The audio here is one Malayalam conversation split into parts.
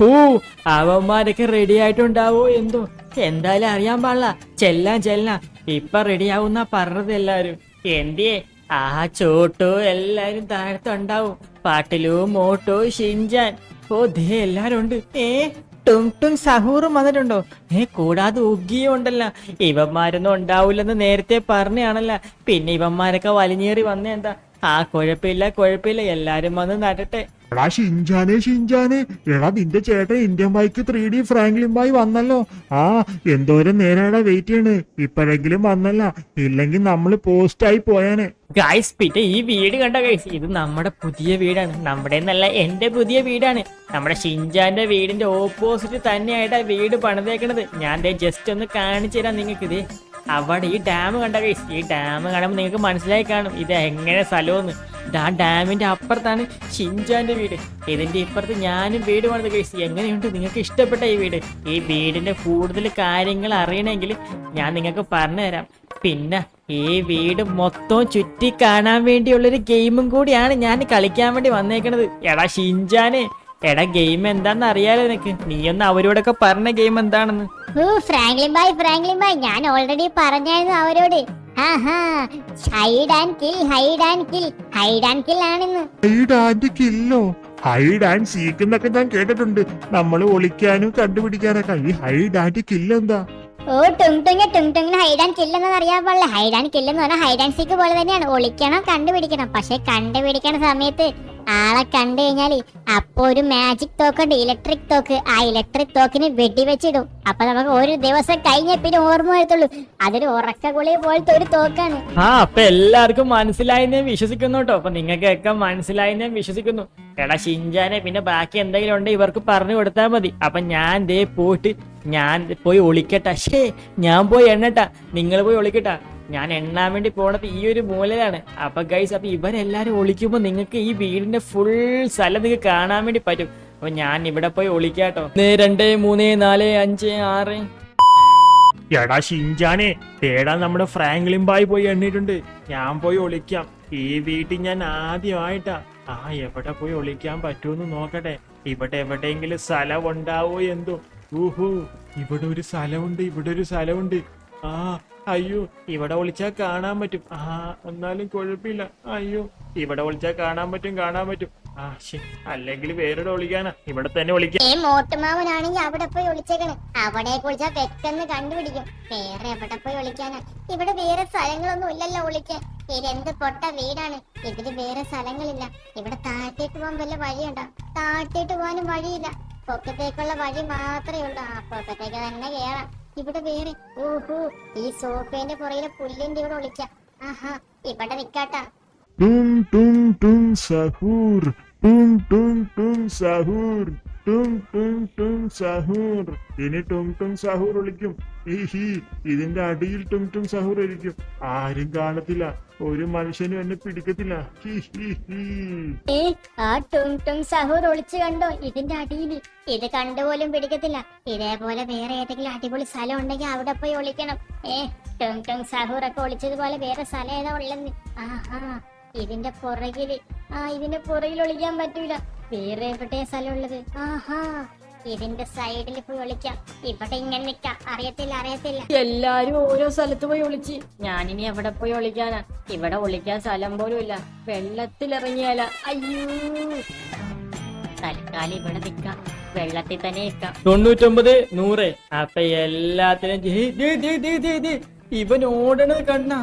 ഓ അവന്മാരൊക്കെ റെഡി ആയിട്ടുണ്ടാവോ എന്തോ. എന്തായാലും അറിയാൻ പാടില്ല. ചെല്ലാം ഇപ്പൊ റെഡിയാവുന്ന പറഞ്ഞത് എല്ലാരും. എന്തിയേ ആ ചോട്ടോ എല്ലാരും താഴത്തുണ്ടാവും. പാട്ടിലോ മോട്ടോ ഷിൻജാൻ. ഓ ദേ എല്ലാരും ഉണ്ട്. ടും ടും സഹൂറും വന്നിട്ടുണ്ടോ? കൂടാതെ ഉഗിയും ഉണ്ടല്ല. ഇവന്മാരൊന്നും ഉണ്ടാവൂലെന്ന് നേരത്തെ പറഞ്ഞാണല്ല. പിന്നെ ഇവന്മാരൊക്കെ വലിഞ്ഞേറി വന്നേന്താ. കുഴപ്പമില്ല എല്ലാരും വന്ന് നടട്ടെ. എടാ ഷിൻജാനെ എടാ നിന്റെ ചേട്ടൻ Indian bike 3D Franklin bye വന്നല്ലോ. ആ എന്തോരം നേരാടാ വെയിറ്റ് ചെയ്യണ്. ഇപ്പോഴെങ്കിലും വന്നല്ല, ഇല്ലെങ്കിൽ നമ്മള് പോസ്റ്റായി പോയാനെ. ഗൈസ് പിന്നെ ഈ വീട് കണ്ട ഗൈസ്, ഇത് നമ്മുടെ പുതിയ വീടാണ്. നമ്മുടെ എന്നല്ല, എന്റെ പുതിയ വീടാണ്. നമ്മുടെ ഷിൻജാന്റെ വീടിന്റെ ഓപ്പോസിറ്റ് തന്നെയായിട്ടാ വീട് പണിതേക്കണത്. ഞാൻ ജസ്റ്റ് ഒന്ന് കാണിച്ചു തരാം നിങ്ങൾക്ക്. ഇത് അവിടെ ഈ ഡാം കണ്ട ഗൈസ്. ഈ ഡാം കാണുമ്പോൾ നിങ്ങൾക്ക് മനസ്സിലായി കാണും ഇത് എങ്ങനെ സ്ഥലമെന്ന്. ആ ഡാമിന്റെ അപ്പുറത്താണ് ഷിൻജാന്റെ വീട്. ഇതിന്റെ ഇപ്പുറത്ത് ഞാനും വീട് പണിത് ഗൈസ്. എങ്ങനെയുണ്ട്? നിങ്ങൾക്ക് ഇഷ്ടപ്പെട്ട ഈ വീട്? ഈ വീടിന്റെ കൂടുതൽ കാര്യങ്ങൾ അറിയണമെങ്കിൽ ഞാൻ നിങ്ങൾക്ക് പറഞ്ഞുതരാം. പിന്നെ ഈ വീട് മൊത്തം ചുറ്റി കാണാൻ വേണ്ടിയുള്ളൊരു ഗെയിമും കൂടിയാണ് ഞാൻ കളിക്കാൻ വേണ്ടി വന്നേക്കണത്. എടാ ഷിൻജാനെ, എടാ ഗെയിം എന്താണെന്ന് അറിയാലോ നിനക്ക്. നീയൊന്ന് അവരോടൊക്കെ പറഞ്ഞ ഗെയിം എന്താണെന്ന്. ഫ്രാങ്ക്ലിൻ ബായ് ഞാൻ ഓൾറെഡി പറഞ്ഞായിരുന്നു അവരോട്. ഹൈഡ് ആൻഡ് കിൽ ആണെന്ന്. ഹൈഡ് ആൻഡ് സീക്ക് എന്നൊക്കെ ഞാൻ കേട്ടിട്ടുണ്ട്. നമ്മള് ഒളിക്കാനും കണ്ടുപിടിക്കാനൊക്കെ. ഈ ഹൈഡ് ആൻഡ് കില്ല് എന്താ? ഓ ടുങ്ടുങ്ങിന് ഹൈഡ് ആൻഡ് കിൽ എന്ന് അറിയാൻ പാടില്ല. ഹൈഡ് ആൻഡ് കിൽ എന്ന് പറഞ്ഞാൽ ഹൈഡ് ആൻഡ് സീക്ക് പോലെ തന്നെയാണ്. ഒളിക്കണം, കണ്ടുപിടിക്കണം. പക്ഷെ കണ്ടുപിടിക്കണ സമയത്ത് ആളെ കണ്ടു കഴിഞ്ഞാല് അപ്പൊ ഒരു മാജിക് തോക്കുണ്ട്, ഇലക്ട്രിക് തോക്ക്. ആ ഇലക്ട്രിക് തോക്കിന് വെടിവെച്ചിടും. അപ്പൊ നമുക്ക് ഒരു ദിവസം കഴിഞ്ഞ പിന്നെ ഓർമ്മ വരത്തുള്ളൂ. അതൊരു ഉറക്ക ഗുളിക പോലത്തെ ഒരു തോക്കാണ്. അപ്പൊ എല്ലാവർക്കും മനസ്സിലായി ഞാൻ വിശ്വസിക്കുന്നു കേട്ടോ. അപ്പൊ നിങ്ങൾക്കൊക്കെ മനസ്സിലായി ഞാൻ വിശ്വസിക്കുന്നു. എടാ ഷിൻജാനെ, പിന്നെ ബാക്കി എന്തെങ്കിലും ഉണ്ടെങ്കിൽ ഇവർക്ക് പറഞ്ഞു കൊടുത്താൽ മതി. അപ്പൊ ഞാൻ ഞാൻ പോയി ഒളിക്കട്ടാ. ഞാൻ പോയി എണ്ണട്ടാ, നിങ്ങൾ പോയി ഒളിക്കട്ടാ. ഞാൻ എണ്ണാൻ വേണ്ടി പോണത് ഈ ഒരു മൂലയിലാണ്. അപ്പൊ ഗൈസ്, അപ്പൊ ഇവരെല്ലാരും ഒളിക്കുമ്പോ നിങ്ങൾക്ക് ഈ വീടിന്റെ ഫുൾ സ്ഥലം നിങ്ങൾക്ക് കാണാൻ വേണ്ടി പറ്റും. അപ്പൊ ഞാൻ ഇവിടെ പോയി ഒളിക്കാട്ടോ. 1 2 3 4 5 6. എടാ ഷിൻജാനെ, തേടാൻ നമ്മുടെ ഫ്രാങ്ക്ലിൻ ബായ് പോയി എണ്ണിട്ടുണ്ട്. ഞാൻ പോയി ഒളിക്കാം. ഈ വീട്ടിൽ ഞാൻ ആദ്യമായിട്ടാ. എവിടെ പോയി ഒളിക്കാൻ പറ്റുമെന്ന് നോക്കട്ടെ. ഇവിടെ എവിടെയെങ്കിലും സ്ഥലം ഉണ്ടാവോ എന്തോ. ഊഹു, ഇവിടെ ഒരു സ്ഥലമുണ്ട്. അയ്യോ, ഇവിടെ ഒളിച്ചാൽ കാണാൻ പറ്റും. എന്നാലും കുഴപ്പമില്ല. അയ്യോ, ഇവിടെ ഒളിച്ചാൽ കാണാൻ പറ്റും. അല്ലെങ്കിൽ വേറെ ഒളിക്കാനാ. ഇവിടെ തന്നെ ഒളിക്കാം. മോട്ടുമാവനാണെങ്കിൽ അവിടെ പോയി ഒളിച്ചേക്കണ്. അവിടെ ഒളിച്ചാൽ പെട്ടെന്ന് കണ്ടുപിടിക്കും. വേറെ എവിടെ പോയി ഒളിക്കാനാ? ഇവിടെ വേറെ സ്ഥലങ്ങളൊന്നും ഇല്ലല്ലോ ഒളിക്കാൻ. ഇതെന്ത് പൊട്ട വീടാണ്. ഇതിന് വേറെ സ്ഥലങ്ങളില്ല. ഇവിടെ താഴത്തേക്ക് പോകാൻ വല്ല വഴിയുണ്ടോ? താഴത്തേട്ട് പോകാനും വഴിയില്ല. പൊക്കത്തേക്കുള്ള വഴി മാത്രമേ ഉള്ളൂ. പൊക്കത്തേക്ക് തന്നെ കേറാം. ഇവിടെ വേറെ ഈ സോഫേന്റെ പുറകിലെ പുല്ലിന്റെ ഇവിടെ ഒളിക്കാം. ഇവിടെ നിക്കാട്ടാ. ടും ടും ടും സഹൂർ, ടും ടും ടും സഹൂർ, ടും ടും ടും സഹൂർ. ഇനി ടും ടും സഹൂർ ഒളിക്കും. ഇതിന്റെ അടിയിൽ ടും ടും സഹൂർ ഇരിക്കും. ആരും കാണത്തില്ല. ഒരു മനുഷ്യനും എന്നെ പിടിക്കത്തില്ല. ആ ടും ടും സഹൂർ ഒളിച്ചു കണ്ടോ? ഇതിന്റെ അടിയിൽ. ഇത് കണ്ടുപോലും പിടിക്കത്തില്ല. ഇതേപോലെ വേറെ ഏതെങ്കിലും അടിപൊളി സ്ഥലം ഉണ്ടെങ്കിൽ അവിടെ പോയി ഒളിക്കണം. ടും ടും സഹൂർ ഒക്കെ ഒളിച്ചതുപോലെ വേറെ സ്ഥലം ഏതാ ഉള്ളെന്ന്. ഇതിന്റെ പുറകിൽ ഒളിക്കാൻ പറ്റൂല. വേറെ എവിടെ സ്ഥലം ഉള്ളത്? ഇതിന്റെ സൈഡിൽ പോയി ഒളിക്കാം. ഇവിടെ ഇങ്ങനെ നിക്കാം. അറിയത്തില്ല. എല്ലാരും ഓരോ സ്ഥലത്ത് പോയി ഒളിച്ച്. ഞാനിനി എവിടെ പോയി ഒളിക്കാനാ? ഇവിടെ ഒളിക്കാൻ സ്ഥലം പോലും ഇല്ല. വെള്ളത്തിലിറങ്ങിയാല. അയ്യോ, തൽക്കാലം ഇവിടെ നിക്കാം. വെള്ളത്തിൽ തന്നെ നിക്കാം. 99 100. അപ്പൊ എല്ലാത്തിനും ഇവൻ ഓടണത് കണ്ണാ.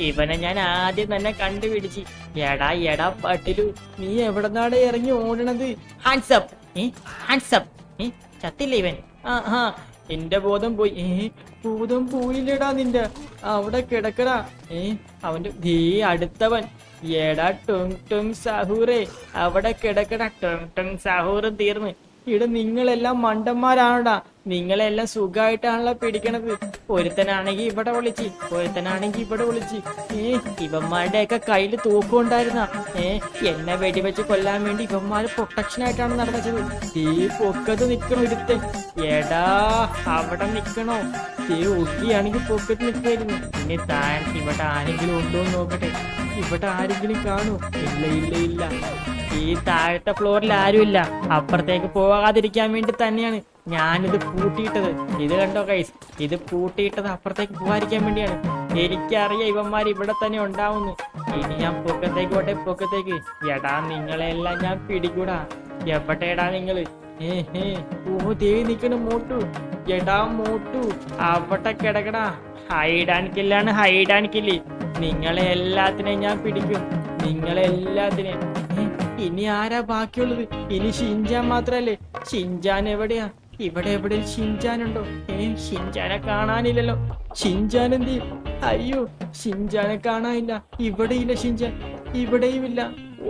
ഇവനെ ഞാൻ ആദ്യം തന്നെ കണ്ടുപിടിച്ച്. എടാ പട്ടിലു, നീ എവിടെന്നാടെ ഇറങ്ങി ഓടണത്? ഹാൻഡ്സപ്പ്. ചത്തില്ല ഇവൻ. എന്റെ ബോധം പോയി. ബോധം പോയില്ലടാ നിന്റെ. അവിടെ കിടക്കടാ. അവന്റെ അടുത്തവൻ. എടാ ടും ടും സഹൂറേ, അവിടെ കിടക്കടാ. ടും ടും സഹൂറും തീർന്ന്. ഇവിടെ നിങ്ങളെല്ലാം മണ്ടന്മാരാണോടാ. നിങ്ങളെല്ലാം സുഖമായിട്ടാണല്ലോ പിടിക്കണത്. ഒരുത്തനാണെങ്കി ഇവിടെ വിളിച്ച്, ഇവന്മാരുടെ ഒക്കെ കയ്യില് തൂക്കമുണ്ടായിരുന്ന. എന്നെ വെടിവെച്ച് കൊല്ലാൻ വേണ്ടി ഇവന്മാര് പ്രൊട്ടക്ഷൻ ആയിട്ടാണ് നടന്നത്. ഈ പൊക്കത്ത് നിക്കണോ ഒരുത്തൻ. എടാ അവിടെ നിക്കണോ? ഒക്കെയാണെങ്കിൽ പൊക്കത്ത് നിൽക്കായിരുന്നു. ഇനി താഴത്ത് ഇവിടെ ആരെങ്കിലും ഉണ്ടോ എന്ന് നോക്കട്ടെ. ഇവിടെ ആരെങ്കിലും കാണോ? ഇല്ല. ഈ താഴത്തെ ഫ്ലോറിൽ ആരുമില്ല. അപ്പുറത്തേക്ക് പോകാതിരിക്കാൻ വേണ്ടി തന്നെയാണ് ഞാനിത് പൂട്ടിയിട്ടത്. ഇത് കണ്ടോ ഗൈസ്, ഇത് പൂട്ടിയിട്ടത് അപ്പുറത്തേക്ക് പോകാതിരിക്കാൻ വേണ്ടിയാണ്. എനിക്കറിയാം ഇവന്മാർ ഇവിടെ തന്നെ ഉണ്ടാവുന്നു. ഇനി ഞാൻ പൊക്കത്തേക്ക് പോട്ടെ, പൊക്കത്തേക്ക്. എടാ നിങ്ങളെല്ലാം ഞാൻ പിടികൂടാ. എവിടെടാ നിങ്ങള്? ഓ ദേ നിക്കണ മോട്ടു. എടാ മോട്ടു, അവിടെ കിടക്കടാ. ഹൈഡ് ആൻഡ് കില്ലാണ്, ഹൈഡ് ആൻഡ് കില്ല്. നിങ്ങളെ എല്ലാത്തിനെയും ഞാൻ പിടിക്കും, നിങ്ങളെ എല്ലാത്തിനെയും. ഇനി ആരാ ബാക്കിയുള്ളത്? ഇനി ഷിൻജാൻ മാത്രല്ലേ? ഷിൻജാൻ എവിടെയാ? ഇവിടെ എവിടെ ഷിൻജാൻ ഉണ്ടോ? ഷിൻജാനെ കാണാനില്ലല്ലോ. ഷിൻജാൻ എന്ത്? അയ്യോ, ഷിൻജാനെ കാണാനില്ല. ഇവിടെയില്ല ഷിൻജാൻ, ഇവിടെയുമില്ല.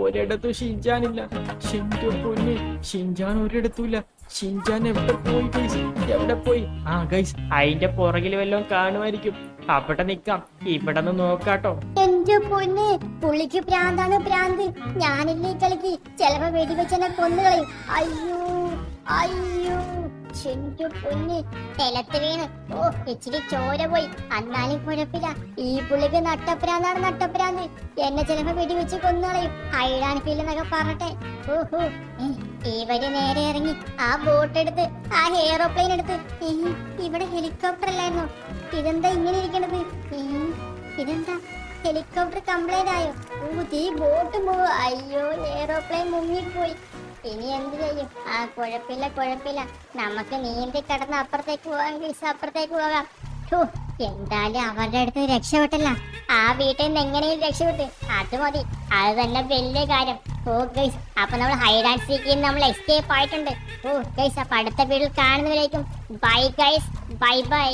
ഒരിടത്തും ഷിൻജാനില്ല. ഷിൻജോ പൊന്നെ, ഷിൻജാൻ ഒരിടത്തുമില്ല. ഷിൻജാൻ എവിടെ പോയി ഗൈസ്? എവിടെ പോയി? ആ ഗൈസ്, അതിന്റെ പുറകിൽ വല്ലതും കാണുമായിരിക്കും. അവിടെ നിക്കാം, ഇവിടെ നിന്ന് നോക്കാട്ടോ. എന്റെ പൊന്നെ, പുള്ളിക്ക് പ്രാന്താണ് പ്രാന്ത്. ഞാനില്ലേ ഈ കളിക്ക് ചിലപ്പോ വെടിവെച്ചെന്നെ കൊന്നുകളയും. അയ്യോ അയ്യോ, എന്റെ പൊന്നെ, നിലത്ത് വീണ്. ഓ ഇച്ചിരി ചോര പോയി, എന്നാലും കുഴപ്പമില്ല. ഈ പുള്ളിക്ക് നട്ടപ്രാന്താണ്, നട്ടപ്രാന്ത്. എന്നെ ചിലപ്പോ വെടിവെച്ച് കൊന്നുകളയും. ഹൈഡാൻ ഫീലെന്നൊക്കെ പറഞ്ഞട്ടെ. ഓഹോ, ഇവര് നേരെ ഇറങ്ങി ആ ബോട്ട് എടുത്ത്, ആ എയറോപ്ലെയിൻ എടുത്ത്. ഇവിടെ ഹെലികോപ്റ്റർ അല്ലായിരുന്നോ? ഇതെന്താ ഇങ്ങനെ ഇരിക്കണത്? ഇതെന്താ ഹെലികോപ്റ്റർ കംപ്ലൈന്റ് ആയോ? ഈ ബോട്ട് പോവുക. അയ്യോ, എയറോപ്ലെയിൻ മുങ്ങിപ്പോയി. ഇനി എന്ത് ചെയ്യും? ആ കുഴപ്പമില്ല കുഴപ്പമില്ല, നമുക്ക് നീന്തി കടന്ന് അപ്പുറത്തേക്ക് പോകാം ഗൈസ്, അപ്പുറത്തേക്ക് പോകാം. എന്തായാലും അവരുടെ അടുത്ത് രക്ഷപ്പെട്ടല്ല. ആ വീട്ടിൽ നിന്ന് എങ്ങനെയും രക്ഷപ്പെട്ട്, അത് മതി. അത് തന്നെ വലിയ കാര്യം. ഓ ഗൈസ്, അപ്പൊ നമ്മൾ ഹൈഡ് ആൻഡ് സീക്കിൽ നമ്മൾ എസ്കേപ്പ് ആയിട്ടുണ്ട്. ഓ ഗൈസ്, അപ്പൊ അടുത്ത വീഡിയോയിൽ കാണുന്നവരേക്കും ബൈ ഗൈസ്, ബൈ ബൈ.